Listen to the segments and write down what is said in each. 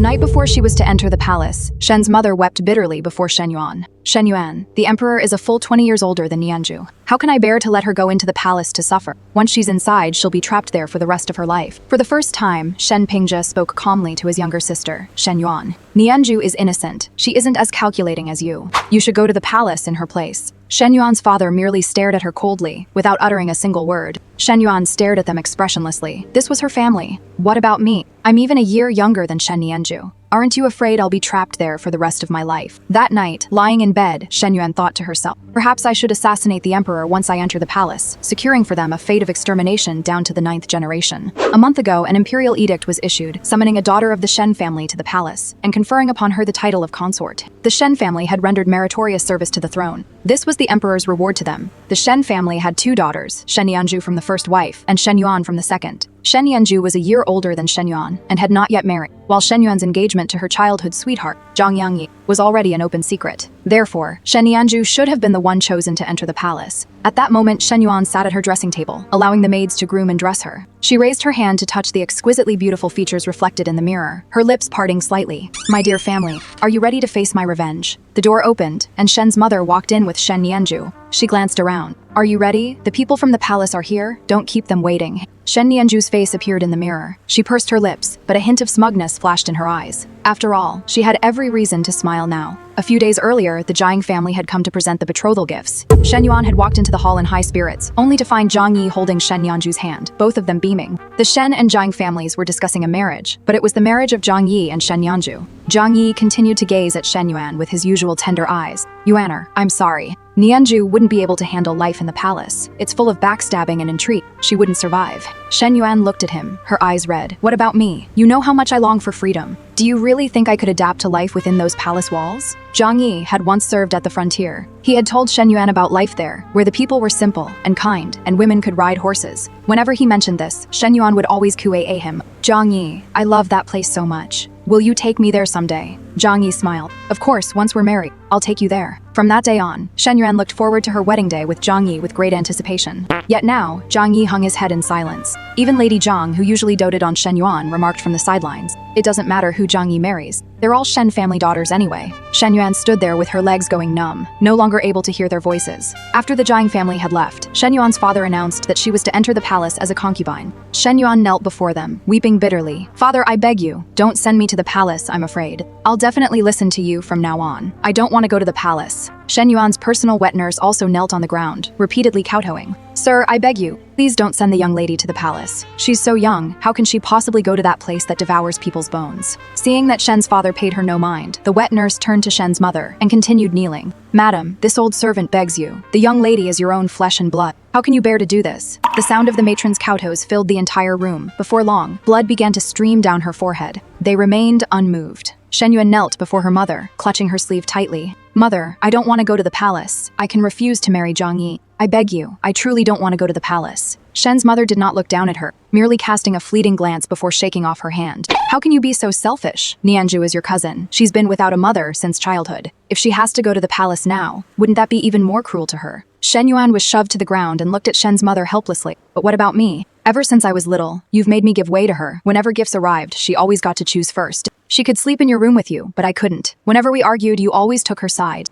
The night before she was to enter the palace, Shen's mother wept bitterly before Shen Yuan. Shen Yuan, the emperor is a full 20 years older than Nianju. How can I bear to let her go into the palace to suffer? Once she's inside, she'll be trapped there for the rest of her life. For the first time, Shen Pingzhe spoke calmly to his younger sister, Shen Yuan. Nianju is innocent. She isn't as calculating as you. You should go to the palace in her place. Shen Yuan's father merely stared at her coldly, without uttering a single word. Shen Yuan stared at them expressionlessly. This was her family. What about me? I'm even a year younger than Shen Nianju. Aren't you afraid I'll be trapped there for the rest of my life? That night, lying in bed, Shen Yuan thought to herself, perhaps I should assassinate the emperor once I enter the palace, securing for them a fate of extermination down to the 9th generation. A month ago, an imperial edict was issued, summoning a daughter of the Shen family to the palace, and conferring upon her the title of consort. The Shen family had rendered meritorious service to the throne. This was the emperor's reward to them. The Shen family had 2 daughters, Shen Nianju from the first wife, and Shen Yuan from the second. Shen Nianju was a year older than Shen Yuan and had not yet married, while Shen Yuan's engagement to her childhood sweetheart, Zhang Yangyi, was already an open secret. Therefore, Shen Nianju should have been the one chosen to enter the palace. At that moment, Shen Yuan sat at her dressing table, allowing the maids to groom and dress her. She raised her hand to touch the exquisitely beautiful features reflected in the mirror, her lips parting slightly. My dear family, are you ready to face my revenge? The door opened, and Shen's mother walked in with Shen Nianju. She glanced around. Are you ready? The people from the palace are here. Don't keep them waiting. Shen Nianju's face appeared in the mirror. She pursed her lips, but a hint of smugness flashed in her eyes. After all, she had every reason to smile now. A few days earlier, the Jiang family had come to present the betrothal gifts. Shen Yuan had walked into the hall in high spirits, only to find Zhang Yi holding Shen Nianju's hand, both of them beaming. The Shen and Jiang families were discussing a marriage, but it was the marriage of Zhang Yi and Shen Nianju. Zhang Yi continued to gaze at Shen Yuan with his usual tender eyes. Yuaner, I'm sorry. Nianju wouldn't be able to handle life in the palace. It's full of backstabbing and intrigue. She wouldn't survive. Shen Yuan looked at him, her eyes red. What about me? You know how much I long for freedom. Do you really think I could adapt to life within those palace walls? Zhang Yi had once served at the frontier. He had told Shen Yuan about life there, where the people were simple and kind, and women could ride horses. Whenever he mentioned this, Shen Yuan would always QAA him. Zhang Yi, I love that place so much. Will you take me there someday? Zhang Yi smiled. Of course, once we're married, I'll take you there. From that day on, Shen Yuan looked forward to her wedding day with Zhang Yi with great anticipation. Yet now, Zhang Yi hung his head in silence. Even Lady Zhang, who usually doted on Shen Yuan, remarked from the sidelines. It doesn't matter who Zhang Yi marries. They're all Shen family daughters anyway. Shen Yuan stood there with her legs going numb, no longer able to hear their voices. After the Jiang family had left, Shen Yuan's father announced that she was to enter the palace as a concubine. Shen Yuan knelt before them, weeping bitterly. Father, I beg you, don't send me to the palace, I'm afraid. I'll definitely listen to you from now on. I don't want to go to the palace. Shen Yuan's personal wet nurse also knelt on the ground, repeatedly kowtowing. Sir, I beg you, please don't send the young lady to the palace. She's so young, how can she possibly go to that place that devours people's bones? Seeing that Shen's father paid her no mind, the wet nurse turned to Shen's mother and continued kneeling. Madam, this old servant begs you. The young lady is your own flesh and blood. How can you bear to do this? The sound of the matron's kowtows filled the entire room. Before long, blood began to stream down her forehead. They remained unmoved. Shen Yuan knelt before her mother, clutching her sleeve tightly. Mother, I don't want to go to the palace. I can refuse to marry Zhang Yi. I beg you, I truly don't want to go to the palace. Shen's mother did not look down at her, merely casting a fleeting glance before shaking off her hand. How can you be so selfish? Nianju is your cousin. She's been without a mother since childhood. If she has to go to the palace now, wouldn't that be even more cruel to her? Shen Yuan was shoved to the ground and looked at Shen's mother helplessly. But what about me? Ever since I was little, you've made me give way to her. Whenever gifts arrived, she always got to choose first. She could sleep in your room with you, but I couldn't. Whenever we argued, you always took her side.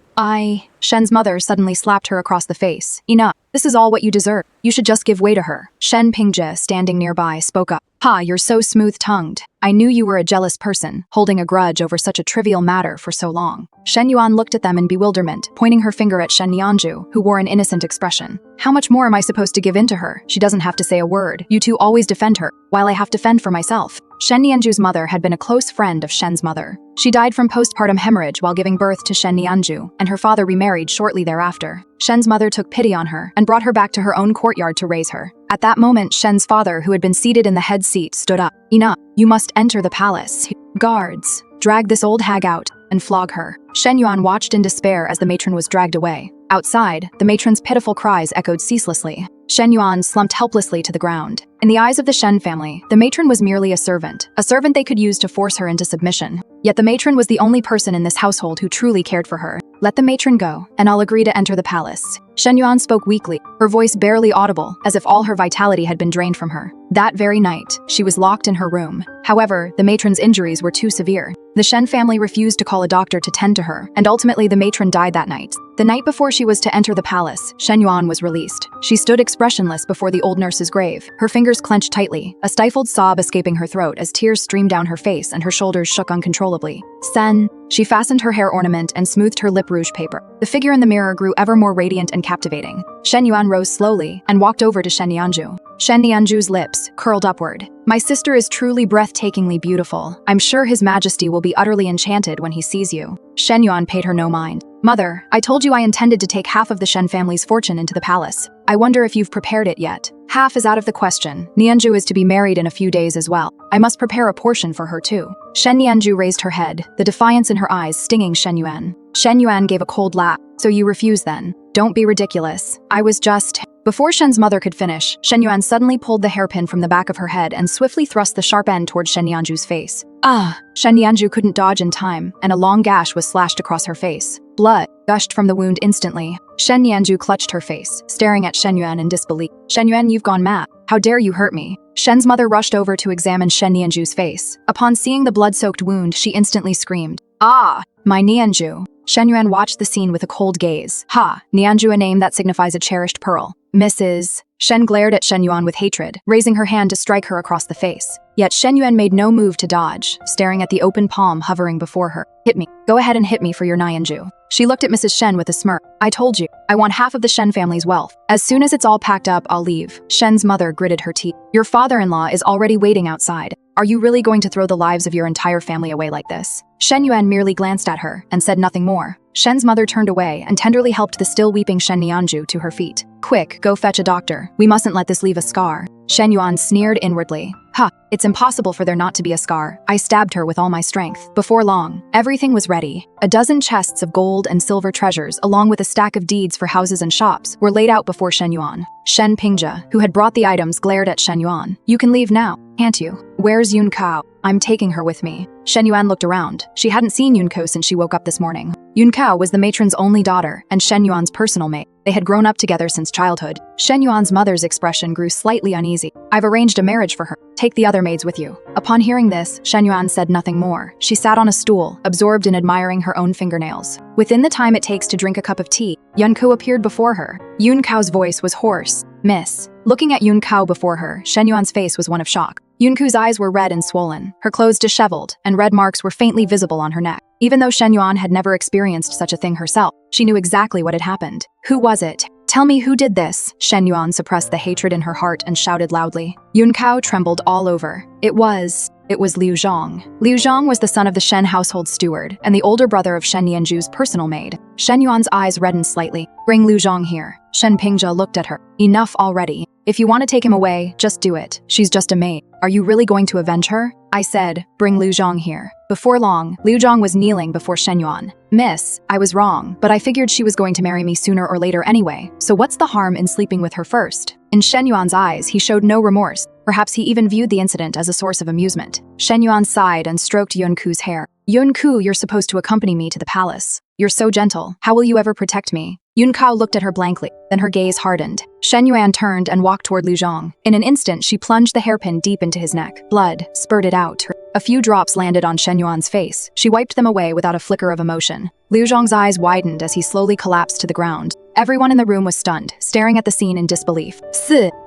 Shen's mother suddenly slapped her across the face. Enough. This is all what you deserve. You should just give way to her. Shen Pingzhe, standing nearby, spoke up. Ha, you're so smooth-tongued. I knew you were a jealous person, holding a grudge over such a trivial matter for so long. Shen Yuan looked at them in bewilderment, pointing her finger at Shen Nianju, who wore an innocent expression. How much more am I supposed to give in to her? She doesn't have to say a word. You two always defend her, while I have to fend for myself. Shen Nianju's mother had been a close friend of Shen's mother. She died from postpartum hemorrhage while giving birth to Shen Nianju, and her father remarried shortly thereafter. Shen's mother took pity on her and brought her back to her own courtyard to raise her. At that moment, Shen's father, who had been seated in the head seat, stood up. Enough. You must enter the palace. Guards, drag this old hag out and flog her. Shen Yuan watched in despair as the matron was dragged away. Outside, the matron's pitiful cries echoed ceaselessly. Shen Yuan slumped helplessly to the ground. In the eyes of the Shen family, the matron was merely a servant they could use to force her into submission. Yet the matron was the only person in this household who truly cared for her. Let the matron go, and I'll agree to enter the palace. Shen Yuan spoke weakly, her voice barely audible, as if all her vitality had been drained from her. That very night, she was locked in her room. However, the matron's injuries were too severe. The Shen family refused to call a doctor to tend to her, and ultimately the matron died that night. The night before she was to enter the palace, Shen Yuan was released. She stood expressionless before the old nurse's grave, her fingers clenched tightly, a stifled sob escaping her throat as tears streamed down her face and her shoulders shook uncontrollably. Sen. She fastened her hair ornament and smoothed her lip rouge paper. The figure in the mirror grew ever more radiant and captivating. Shen Yuan rose slowly and walked over to Shen Yanju. Shen Yanju's lips curled upward. My sister is truly breathtakingly beautiful. I'm sure His Majesty will be utterly enchanted when he sees you. Shen Yuan paid her no mind. Mother, I told you I intended to take half of the Shen family's fortune into the palace. I wonder if you've prepared it yet. Half is out of the question. Nianju is to be married in a few days as well. I must prepare a portion for her too. Shen Nianju raised her head, the defiance in her eyes stinging Shen Yuan. Shen Yuan gave a cold laugh. So you refuse then? Don't be ridiculous. I was just… Before Shen's mother could finish, Shen Yuan suddenly pulled the hairpin from the back of her head and swiftly thrust the sharp end toward Shen Yanju's face. Ah! Shen Yanju couldn't dodge in time, and a long gash was slashed across her face. Blood gushed from the wound instantly. Shen Yanju clutched her face, staring at Shen Yuan in disbelief. Shen Yuan, you've gone mad. How dare you hurt me? Shen's mother rushed over to examine Shen Yanju's face. Upon seeing the blood-soaked wound, she instantly screamed, Ah! My Nianju. Shen Yuan watched the scene with a cold gaze. Ha! Nianju, a name that signifies a cherished pearl. Mrs. Shen glared at Shen Yuan with hatred, raising her hand to strike her across the face. Yet Shen Yuan made no move to dodge, staring at the open palm hovering before her. Hit me. Go ahead and hit me for your Nianju. She looked at Mrs. Shen with a smirk. I told you, I want half of the Shen family's wealth. As soon as it's all packed up, I'll leave. Shen's mother gritted her teeth. Your father-in-law is already waiting outside. Are you really going to throw the lives of your entire family away like this? Shen Yuan merely glanced at her and said nothing more. Shen's mother turned away and tenderly helped the still weeping Shen Nianju to her feet. Quick, go fetch a doctor. We mustn't let this leave a scar. Shen Yuan sneered inwardly. Ha, it's impossible for there not to be a scar. I stabbed her with all my strength. Before long, everything was ready. A dozen chests of gold and silver treasures, along with a stack of deeds for houses and shops, were laid out before Shen Yuan. Shen Pingjia, who had brought the items, glared at Shen Yuan. You can leave now, can't you? Where's Yun Kao? I'm taking her with me. Shen Yuan looked around. She hadn't seen Yun Kao since she woke up this morning. Yun Kao was the matron's only daughter and Shen Yuan's personal mate. They had grown up together since childhood. Shen Yuan's mother's expression grew slightly uneasy. I've arranged a marriage for her. Take the other maids with you. Upon hearing this, Shen Yuan said nothing more. She sat on a stool, absorbed in admiring her own fingernails. Within the time it takes to drink a cup of tea, Yun Kao appeared before her. Yun Kao's voice was hoarse. Miss. Looking at Yun Kao before her, Shen Yuan's face was one of shock. Yun Kao's eyes were red and swollen, her clothes disheveled, and red marks were faintly visible on her neck. Even though Shen Yuan had never experienced such a thing herself, she knew exactly what had happened. Who was it? Tell me who did this? Shen Yuan suppressed the hatred in her heart and shouted loudly. Yun Kao trembled all over. It was Liu Zhang. Liu Zhang was the son of the Shen household steward and the older brother of Shen Nianju's personal maid. Shen Yuan's eyes reddened slightly. Bring Liu Zhang here. Shen Pingjia looked at her. Enough already. If you want to take him away, just do it. She's just a maid. Are you really going to avenge her? I said, bring Liu Zhang here. Before long, Liu Zhang was kneeling before Shen Yuan. Miss, I was wrong, but I figured she was going to marry me sooner or later anyway, so what's the harm in sleeping with her first? In Shen Yuan's eyes, he showed no remorse. Perhaps he even viewed the incident as a source of amusement. Shen Yuan sighed and stroked Yun Ku's hair. Yun Ku, you're supposed to accompany me to the palace. You're so gentle. How will you ever protect me? Yun Kao looked at her blankly, then her gaze hardened. Shen Yuan turned and walked toward Liu Zhang. In an instant, she plunged the hairpin deep into his neck. Blood spurted out. A few drops landed on Shen Yuan's face. She wiped them away without a flicker of emotion. Liu Zhang's eyes widened as he slowly collapsed to the ground. Everyone in the room was stunned, staring at the scene in disbelief.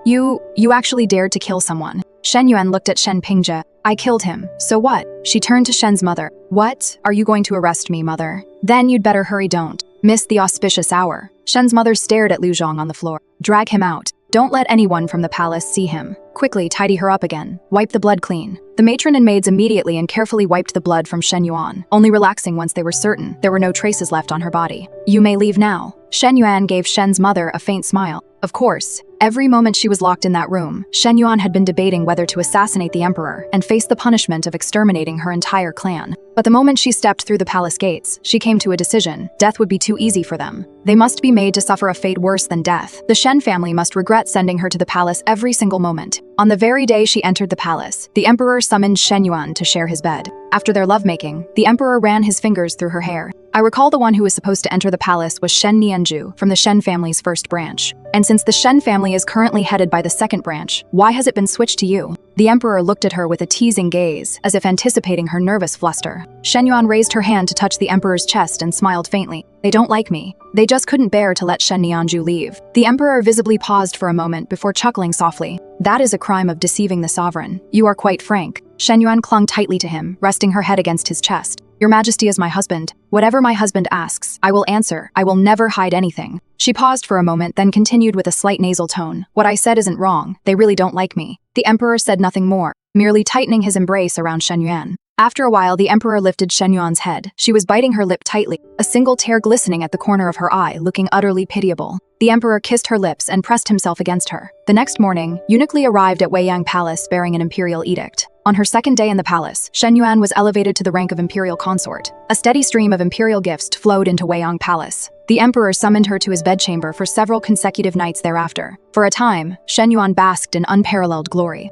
You actually dared to kill someone. Shen Yuan looked at Shen Pingjia. I killed him, so what? She turned to Shen's mother. What? Are you going to arrest me, mother? Then you'd better hurry, don't miss the auspicious hour. Shen's mother stared at Liu Zhang on the floor. Drag him out. Don't let anyone from the palace see him. Quickly tidy her up again. Wipe the blood clean. The matron and maids immediately and carefully wiped the blood from Shen Yuan, only relaxing once they were certain there were no traces left on her body. You may leave now. Shen Yuan gave Shen's mother a faint smile. Of course. Every moment she was locked in that room, Shen Yuan had been debating whether to assassinate the emperor and face the punishment of exterminating her entire clan. But the moment she stepped through the palace gates, she came to a decision. Death would be too easy for them. They must be made to suffer a fate worse than death. The Shen family must regret sending her to the palace every single moment. On the very day she entered the palace, the emperor summoned Shen Yuan to share his bed. After their lovemaking, the emperor ran his fingers through her hair. I recall the one who was supposed to enter the palace was Shen Yuan from the Shen family's first branch. And since the Shen family is currently headed by the second branch, why has it been switched to you? The emperor looked at her with a teasing gaze, as if anticipating her nervous fluster. Shen Yuan raised her hand to touch the emperor's chest and smiled faintly. They don't like me. They just couldn't bear to let Shen Yuanju leave. The emperor visibly paused for a moment before chuckling softly. That is a crime of deceiving the sovereign. You are quite frank. Shen Yuan clung tightly to him, resting her head against his chest. Your Majesty is my husband. Whatever my husband asks, I will answer. I will never hide anything. She paused for a moment, then continued with a slight nasal tone. What I said isn't wrong. They really don't like me. The emperor said nothing more, merely tightening his embrace around Shen Yuan. After a while, the emperor lifted Shen Yuan's head. She was biting her lip tightly, a single tear glistening at the corner of her eye, looking utterly pitiable. The emperor kissed her lips and pressed himself against her. The next morning, Eunuch Li arrived at Weiyang Palace bearing an imperial edict. On her second day in the palace, Shen Yuan was elevated to the rank of imperial consort. A steady stream of imperial gifts flowed into Weiyang Palace. The emperor summoned her to his bedchamber for several consecutive nights thereafter. For a time, Shen Yuan basked in unparalleled glory.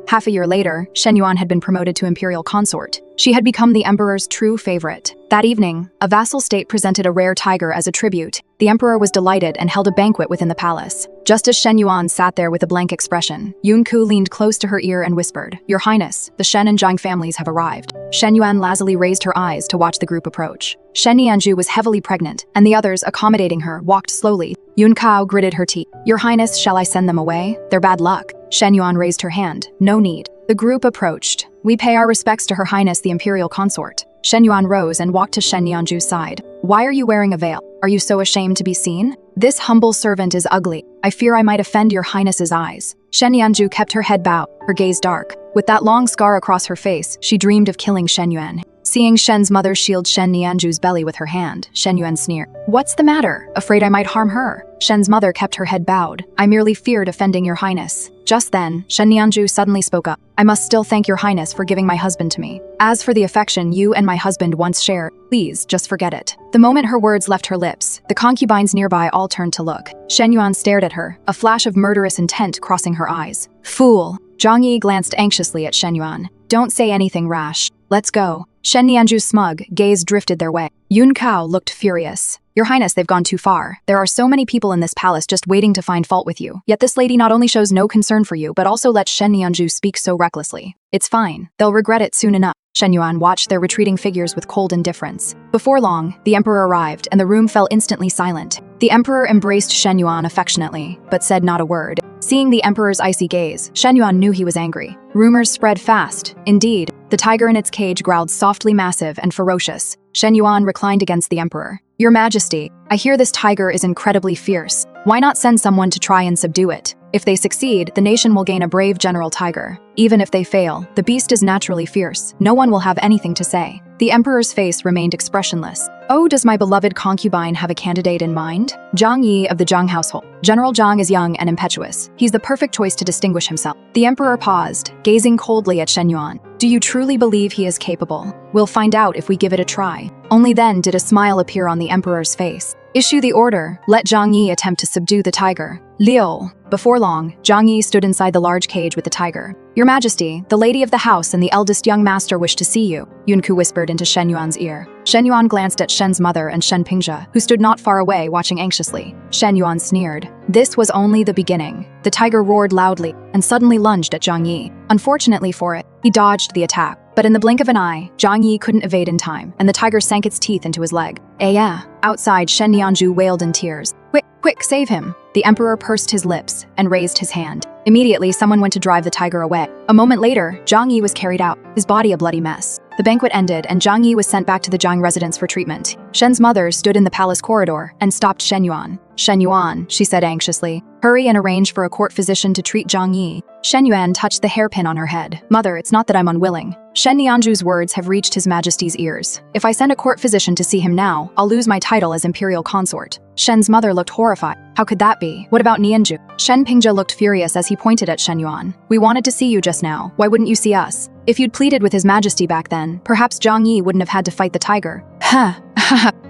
Half a year later, Shen Yuan had been promoted to imperial consort. She had become the emperor's true favorite. That evening, a vassal state presented a rare tiger as a tribute. The emperor was delighted and held a banquet within the palace. Just as Shen Yuan sat there with a blank expression, Yun Ku leaned close to her ear and whispered, Your Highness, the Shen and Zhang families have arrived. Shen Yuan lazily raised her eyes to watch the group approach. Shen Yuanju was heavily pregnant, and the others, accommodating her, walked slowly. Yun Kao gritted her teeth. Your Highness, shall I send them away? They're bad luck. Shen Yuan raised her hand. No need. The group approached. We pay our respects to Her Highness the Imperial Consort. Shen Yuan rose and walked to Shen Yuanju's side. Why are you wearing a veil? Are you so ashamed to be seen? This humble servant is ugly. I fear I might offend your highness's eyes. Shen Yuanju kept her head bowed, her gaze dark. With that long scar across her face, she dreamed of killing Shen Yuan. Seeing Shen's mother shield Shen Yuanju's belly with her hand, Shen Yuan sneered. What's the matter? Afraid I might harm her? Shen's mother kept her head bowed. I merely feared offending your highness. Just then, Shen Yuanju suddenly spoke up. I must still thank your highness for giving my husband to me. As for the affection you and my husband once shared, please just forget it. The moment her words left her lips, the concubines nearby all turned to look. Shen Yuan stared at her, a flash of murderous intent crossing her eyes. Fool! Zhang Yi glanced anxiously at Shen Yuan. Don't say anything rash. Let's go. Shen Yuanju's smug gaze drifted their way. Yun Kao looked furious. Your Highness, they've gone too far. There are so many people in this palace just waiting to find fault with you. Yet this lady not only shows no concern for you, but also lets Shen Yuanju speak so recklessly. It's fine. They'll regret it soon enough. Shen Yuan watched their retreating figures with cold indifference. Before long, the emperor arrived, and the room fell instantly silent. The emperor embraced Shen Yuan affectionately, but said not a word. Seeing the emperor's icy gaze, Shen Yuan knew he was angry. Rumors spread fast. Indeed, the tiger in its cage growled softly, massive and ferocious. Shen Yuan reclined against the emperor. Your Majesty, I hear this tiger is incredibly fierce. Why not send someone to try and subdue it? If they succeed, the nation will gain a brave general tiger. Even if they fail, the beast is naturally fierce. No one will have anything to say. The emperor's face remained expressionless. Oh, does my beloved concubine have a candidate in mind? Zhang Yi of the Zhang household. General Zhang is young and impetuous. He's the perfect choice to distinguish himself. The emperor paused, gazing coldly at Shen Yuan. Do you truly believe he is capable? We'll find out if we give it a try. Only then did a smile appear on the emperor's face. Issue the order. Let Zhang Yi attempt to subdue the tiger. Liu. Before long, Zhang Yi stood inside the large cage with the tiger. Your Majesty, the lady of the house and the eldest young master wish to see you, Yun Ku whispered into Shen Yuan's ear. Shen Yuan glanced at Shen's mother and Shen Pingzhe, who stood not far away watching anxiously. Shen Yuan sneered. This was only the beginning. The tiger roared loudly and suddenly lunged at Zhang Yi. Unfortunately for it, he dodged the attack. But in the blink of an eye, Zhang Yi couldn't evade in time, and the tiger sank its teeth into his leg. Yeah. Outside, Shen Yuanju wailed in tears. Quick, save him! The emperor pursed his lips and raised his hand. Immediately, someone went to drive the tiger away. A moment later, Zhang Yi was carried out, his body a bloody mess. The banquet ended, and Zhang Yi was sent back to the Zhang residence for treatment. Shen's mother stood in the palace corridor and stopped Shen Yuan. Shen Yuan, she said anxiously, hurry and arrange for a court physician to treat Zhang Yi. Shen Yuan touched the hairpin on her head. Mother, it's not that I'm unwilling. Shen Yuanju's words have reached His Majesty's ears. If I send a court physician to see him now, I'll lose my title as imperial consort. Shen's mother looked horrified. How could that be? What about Nianju? Shen Pingzhe looked furious as he pointed at Shen Yuan. We wanted to see you just now. Why wouldn't you see us? If you'd pleaded with His Majesty back then, perhaps Zhang Yi wouldn't have had to fight the tiger.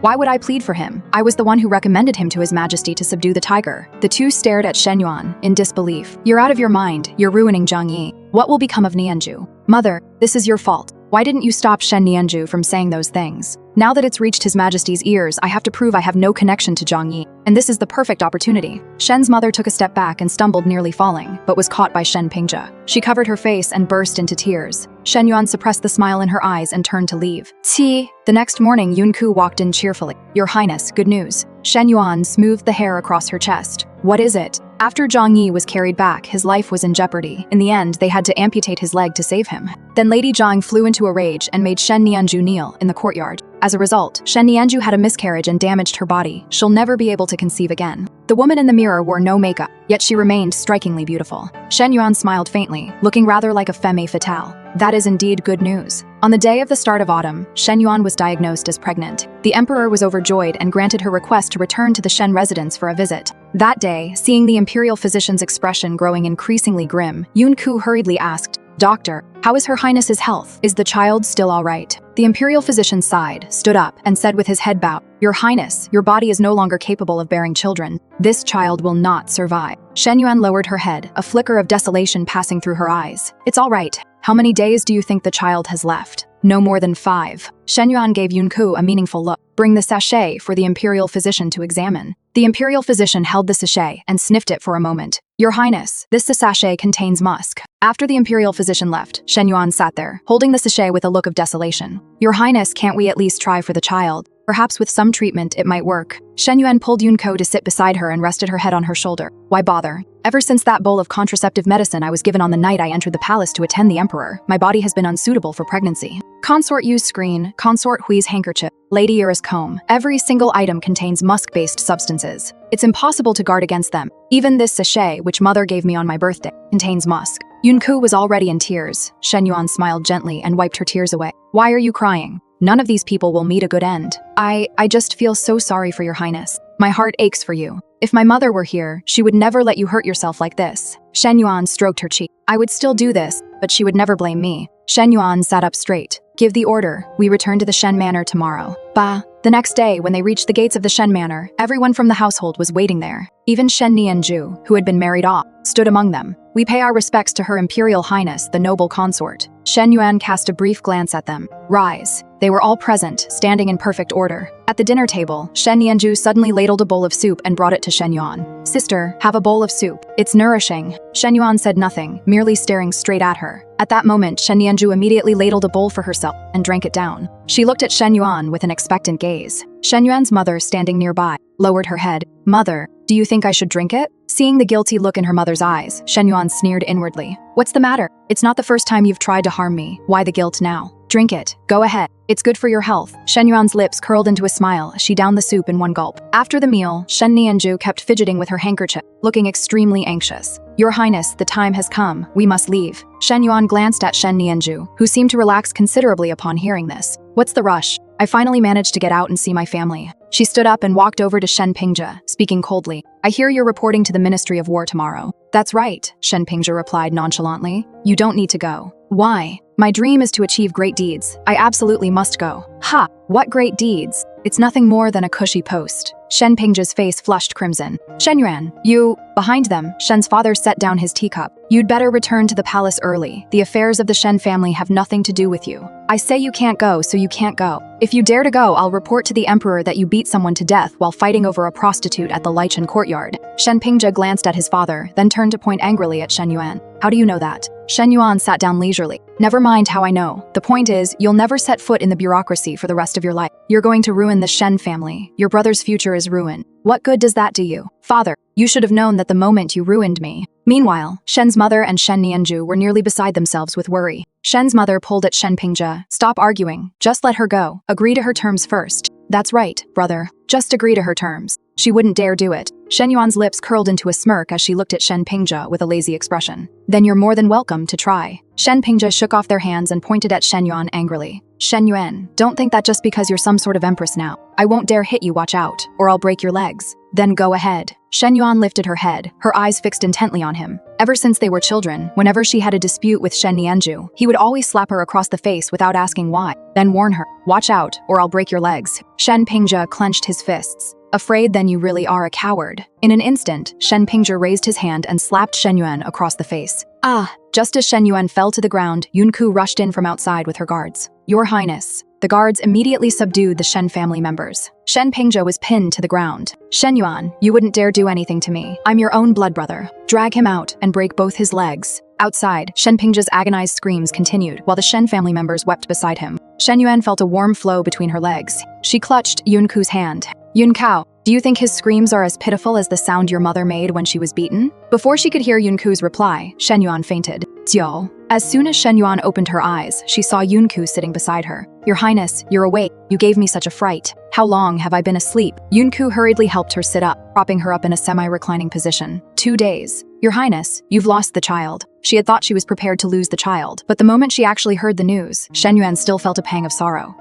Why would I plead for him? I was the one who recommended him to His Majesty to subdue the tiger. The two stared at Shen Yuan in disbelief. You're out of your mind. You're ruining Zhang Yi. What will become of Nianju? Mother, this is your fault. Why didn't you stop Shen Nianju from saying those things? Now that it's reached His Majesty's ears, I have to prove I have no connection to Zhang Yi, and this is the perfect opportunity. Shen's mother took a step back and stumbled, nearly falling, but was caught by Shen Pingzhe. She covered her face and burst into tears. Shen Yuan suppressed the smile in her eyes and turned to leave. Ti. The next morning, Yun Ku walked in cheerfully. Your Highness, good news. Shen Yuan smoothed the hair across her chest. What is it? After Zhang Yi was carried back, his life was in jeopardy. In the end, they had to amputate his leg to save him. Then Lady Zhang flew into a rage and made Shen Nianju kneel in the courtyard. As a result, Shen Nianju had a miscarriage and damaged her body. She'll never be able to conceive again. The woman in the mirror wore no makeup, yet she remained strikingly beautiful. Shen Yuan smiled faintly, looking rather like a femme fatale. That is indeed good news. On the day of the start of autumn, Shen Yuan was diagnosed as pregnant. The emperor was overjoyed and granted her request to return to the Shen residence for a visit. That day, seeing the imperial physician's expression growing increasingly grim, Yun Ku hurriedly asked, Doctor, how is Her Highness's health? Is the child still all right? The imperial physician sighed, stood up, and said with his head bowed, Your Highness, your body is no longer capable of bearing children. This child will not survive. Shen Yuan lowered her head, a flicker of desolation passing through her eyes. It's all right. How many days do you think the child has left? No more than 5. Shen Yuan gave Yun Ku a meaningful look. Bring the sachet for the imperial physician to examine. The imperial physician held the sachet and sniffed it for a moment. Your Highness, this sachet contains musk. After the imperial physician left, Shen Yuan sat there, holding the sachet with a look of desolation. Your Highness, can't we at least try for the child? Perhaps with some treatment, it might work. Shen Yuan pulled Yun Ku to sit beside her and rested her head on her shoulder. Why bother? Ever since that bowl of contraceptive medicine I was given on the night I entered the palace to attend the emperor, my body has been unsuitable for pregnancy. Consort used screen, Consort Hui's handkerchief, Lady Ira's comb. Every single item contains musk-based substances. It's impossible to guard against them. Even this sachet, which mother gave me on my birthday, contains musk. Yun Ku was already in tears. Shen Yuan smiled gently and wiped her tears away. Why are you crying? None of these people will meet a good end. I just feel so sorry for your Highness. My heart aches for you. If my mother were here, she would never let you hurt yourself like this. Shen Yuan stroked her cheek. I would still do this, but she would never blame me. Shen Yuan sat up straight. Give the order. We return to the Shen Manor tomorrow. Bah. The next day, when they reached the gates of the Shen Manor, everyone from the household was waiting there. Even Shen Nianju, who had been married off, stood among them. We pay our respects to Her Imperial Highness, the noble consort. Shen Yuan cast a brief glance at them. Rise. They were all present, standing in perfect order. At the dinner table, Shen Nianju suddenly ladled a bowl of soup and brought it to Shen Yuan. Sister, have a bowl of soup. It's nourishing. Shen Yuan said nothing, merely staring straight at her. At that moment, Shen Nianju immediately ladled a bowl for herself and drank it down. She looked at Shen Yuan with an expectant gaze. Shen Yuan's mother, standing nearby, lowered her head. Mother, do you think I should drink it? Seeing the guilty look in her mother's eyes, Shen Yuan sneered inwardly. What's the matter? It's not the first time you've tried to harm me. Why the guilt now? Drink it. Go ahead. It's good for your health. Shen Yuan's lips curled into a smile as she downed the soup in one gulp. After the meal, Shen Nianju kept fidgeting with her handkerchief, looking extremely anxious. Your Highness, the time has come. We must leave. Shen Yuan glanced at Shen Nianju, who seemed to relax considerably upon hearing this. What's the rush? I finally managed to get out and see my family. She stood up and walked over to Shen Pingzhe, speaking coldly. I hear you're reporting to the Ministry of War tomorrow. That's right, Shen Pingzhe replied nonchalantly. You don't need to go. Why? My dream is to achieve great deeds. I absolutely must go. Ha! What great deeds? It's nothing more than a cushy post. Shen Pingzhe's face flushed crimson. Shen Yuan, you… Behind them, Shen's father set down his teacup. You'd better return to the palace early. The affairs of the Shen family have nothing to do with you. I say you can't go, so you can't go. If you dare to go, I'll report to the emperor that you beat someone to death while fighting over a prostitute at the Lichen courtyard. Shen Pingzhe glanced at his father, then turned to point angrily at Shen Yuan. How do you know that? Shen Yuan sat down leisurely. Never mind how I know. The point is, you'll never set foot in the bureaucracy for the rest of your life. You're going to ruin the Shen family. Your brother's future is ruined. What good does that do you? Father, you should have known that the moment you ruined me. Meanwhile, Shen's mother and Shen Nianju were nearly beside themselves with worry. Shen's mother pulled at Shen Pingzhe. Stop arguing. Just let her go. Agree to her terms first. That's right, brother. Just agree to her terms. She wouldn't dare do it. Shen Yuan's lips curled into a smirk as she looked at Shen Pingzhe with a lazy expression. Then you're more than welcome to try. Shen Pingzhe shook off their hands and pointed at Shen Yuan angrily. Shen Yuan, don't think that just because you're some sort of empress now. I won't dare hit you, watch out, or I'll break your legs. Then go ahead. Shen Yuan lifted her head, her eyes fixed intently on him. Ever since they were children, whenever she had a dispute with Shen Nianju, he would always slap her across the face without asking why, then warn her, watch out, or I'll break your legs. Shen Pingzhe clenched his fists. Afraid then you really are a coward. In an instant, Shen Pingzhe raised his hand and slapped Shen Yuan across the face. Ah! Just as Shen Yuan fell to the ground, Yunku rushed in from outside with her guards. Your Highness. The guards immediately subdued the Shen family members. Shen Pingzhe was pinned to the ground. Shen Yuan, you wouldn't dare do anything to me. I'm your own blood brother. Drag him out and break both his legs. Outside, Shen Pingzhe's agonized screams continued while the Shen family members wept beside him. Shen Yuan felt a warm flow between her legs. She clutched Yunku's hand. Yun Kao, do you think his screams are as pitiful as the sound your mother made when she was beaten? Before she could hear Yunku's reply, Shen Yuan fainted. Jiao. As soon as Shen Yuan opened her eyes, she saw Yunku sitting beside her. Your Highness, you're awake. You gave me such a fright. How long have I been asleep? Yunku hurriedly helped her sit up, propping her up in a semi-reclining position. 2 days. Your Highness, you've lost the child. She had thought she was prepared to lose the child, but the moment she actually heard the news, Shen Yuan still felt a pang of sorrow.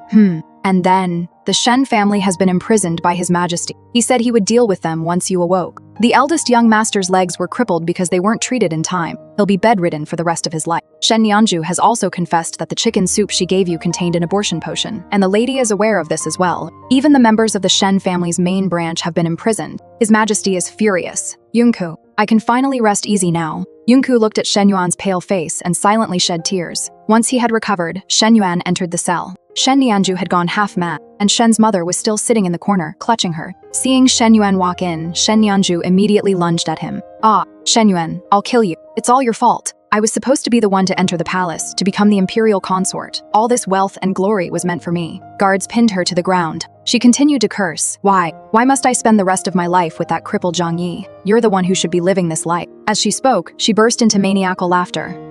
And then, the Shen family has been imprisoned by His Majesty. He said he would deal with them once you awoke. The eldest young master's legs were crippled because they weren't treated in time. He'll be bedridden for the rest of his life. Shen Nianju has also confessed that the chicken soup she gave you contained an abortion potion, and the lady is aware of this as well. Even the members of the Shen family's main branch have been imprisoned. His Majesty is furious. Yunku, I can finally rest easy now. Yunku looked at Shen Yuan's pale face and silently shed tears. Once he had recovered, Shen Yuan entered the cell. Shen Nianju had gone half mad, and Shen's mother was still sitting in the corner, clutching her. Seeing Shen Yuan walk in, Shen Nianju immediately lunged at him. Ah, Shen Yuan, I'll kill you. It's all your fault. I was supposed to be the one to enter the palace, to become the imperial consort. All this wealth and glory was meant for me. Guards pinned her to the ground. She continued to curse. Why must I spend the rest of my life with that crippled Zhang Yi? You're the one who should be living this life. As she spoke, she burst into maniacal laughter.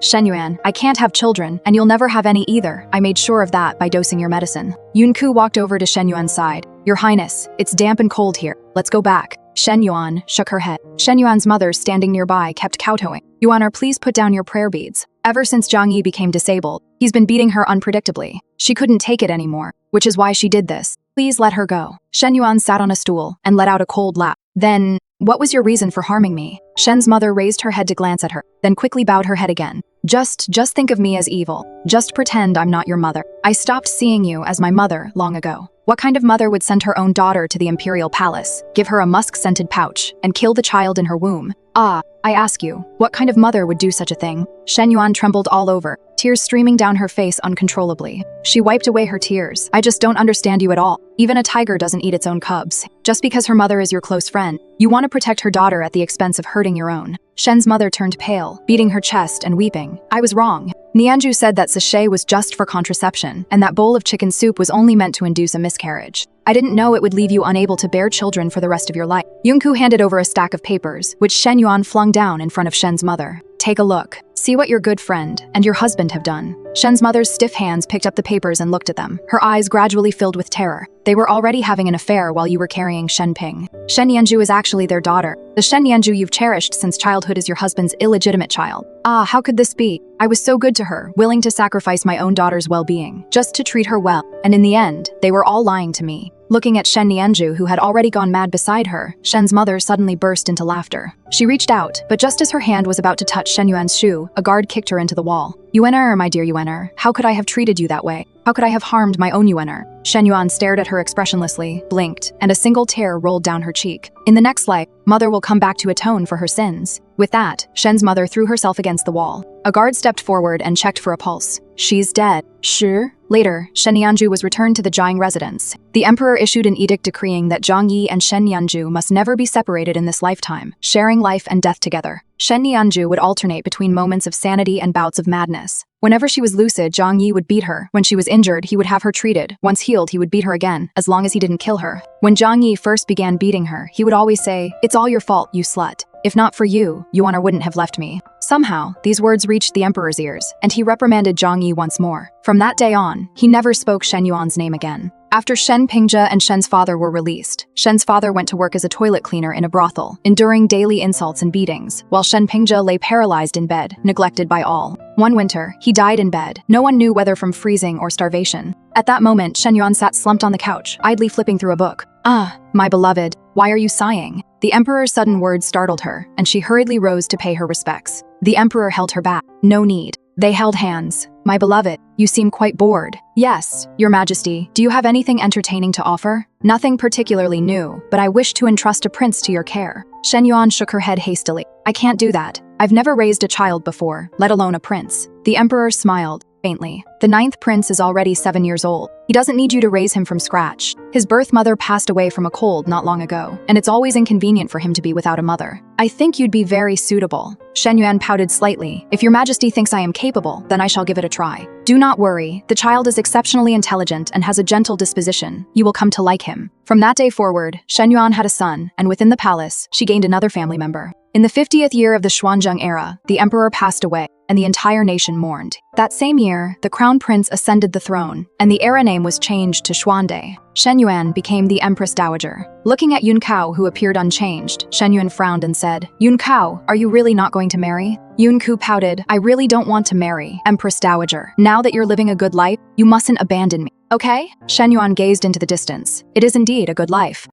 Shen Yuan, I can't have children, and you'll never have any either. I made sure of that by dosing your medicine. Yunku walked over to Shen Yuan's side. Your Highness, it's damp and cold here. Let's go back. Shen Yuan shook her head. Shen Yuan's mother, standing nearby, kept kowtowing. Yuaner, please put down your prayer beads. Ever since Zhang Yi became disabled, he's been beating her unpredictably. She couldn't take it anymore, which is why she did this. Please let her go. Shen Yuan sat on a stool and let out a cold laugh. Then, what was your reason for harming me? Shen's mother raised her head to glance at her, then quickly bowed her head again. Just think of me as evil. Just pretend I'm not your mother. I stopped seeing you as my mother long ago. What kind of mother would send her own daughter to the imperial palace, give her a musk-scented pouch, and kill the child in her womb? Ah, I ask you, what kind of mother would do such a thing? Shen Yuan trembled all over, tears streaming down her face uncontrollably. She wiped away her tears. I just don't understand you at all. Even a tiger doesn't eat its own cubs. Just because her mother is your close friend, you want to protect her daughter at the expense of hurting your own. Shen's mother turned pale, beating her chest and weeping. I was wrong. Nianju said that sachet was just for contraception, and that bowl of chicken soup was only meant to induce a miscarriage. I didn't know it would leave you unable to bear children for the rest of your life. Yunku handed over a stack of papers, which Shen Yuan flung down in front of Shen's mother. Take a look. See what your good friend and your husband have done. Shen's mother's stiff hands picked up the papers and looked at them. Her eyes gradually filled with terror. They were already having an affair while you were carrying Shen Ping. Shen Yanju is actually their daughter. The Shen Yanju you've cherished since childhood is your husband's illegitimate child. Ah, how could this be? I was so good to her, willing to sacrifice my own daughter's well-being, just to treat her well. And in the end, they were all lying to me. Looking at Shen Nianju, who had already gone mad beside her, Shen's mother suddenly burst into laughter. She reached out, but just as her hand was about to touch Shen Yuan's shoe, a guard kicked her into the wall. Yuaner, my dear Yuaner, how could I have treated you that way? How could I have harmed my own Yuaner? Shen Yuan stared at her expressionlessly, blinked, and a single tear rolled down her cheek. In the next life, mother will come back to atone for her sins. With that, Shen's mother threw herself against the wall. A guard stepped forward and checked for a pulse. She's dead. Sure. Later, Shen Yanju was returned to the Jiang residence. The emperor issued an edict decreeing that Zhang Yi and Shen Yanju must never be separated in this lifetime, sharing life and death together. Shen Yanju would alternate between moments of sanity and bouts of madness. Whenever she was lucid, Zhang Yi would beat her. When she was injured, he would have her treated. Once healed, he would beat her again, as long as he didn't kill her. When Zhang Yi first began beating her, he would always say, "It's all your fault, you slut. If not for you, Yuaner wouldn't have left me." Somehow, these words reached the emperor's ears, and he reprimanded Zhang Yi once more. From that day on, he never spoke Shen Yuan's name again. After Shen Pingzhe and Shen's father were released, Shen's father went to work as a toilet cleaner in a brothel, enduring daily insults and beatings, while Shen Pingzhe lay paralyzed in bed, neglected by all. One winter, he died in bed. No one knew whether from freezing or starvation. At that moment, Shen Yuan sat slumped on the couch, idly flipping through a book. "Ah, my beloved, why are you sighing?" The emperor's sudden words startled her, and she hurriedly rose to pay her respects. The emperor held her back. No need. They held hands. "My beloved, You seem quite bored. Yes, Your Majesty. Do you have anything entertaining to offer? Nothing particularly new, but I wish to entrust a prince to your care. Shen Yuan shook her head hastily. I can't do that. I've never raised a child before, let alone a prince. The emperor smiled faintly. The 9th prince is already 7 years old. He doesn't need you to raise him from scratch. His birth mother passed away from a cold not long ago, and it's always inconvenient for him to be without a mother. I think you'd be very suitable. Shen Yuan pouted slightly. If Your Majesty thinks I am capable, then I shall give it a try. Do not worry. The child is exceptionally intelligent and has a gentle disposition. You will come to like him. From that day forward, Shen Yuan had a son, and within the palace, she gained another family member. In the 50th year of the Xuanzheng era, the emperor passed away, and the entire nation mourned. That same year, the crown prince ascended the throne, and the era name was changed to Xuande. Shen Yuan became the Empress Dowager. Looking at Yun Kao, who appeared unchanged, Shen Yuan frowned and said, Yun Kao, are you really not going to marry? Yun Ku pouted, I really don't want to marry, Empress Dowager. Now that you're living a good life, you mustn't abandon me. Okay? Shen Yuan gazed into the distance. It is indeed a good life.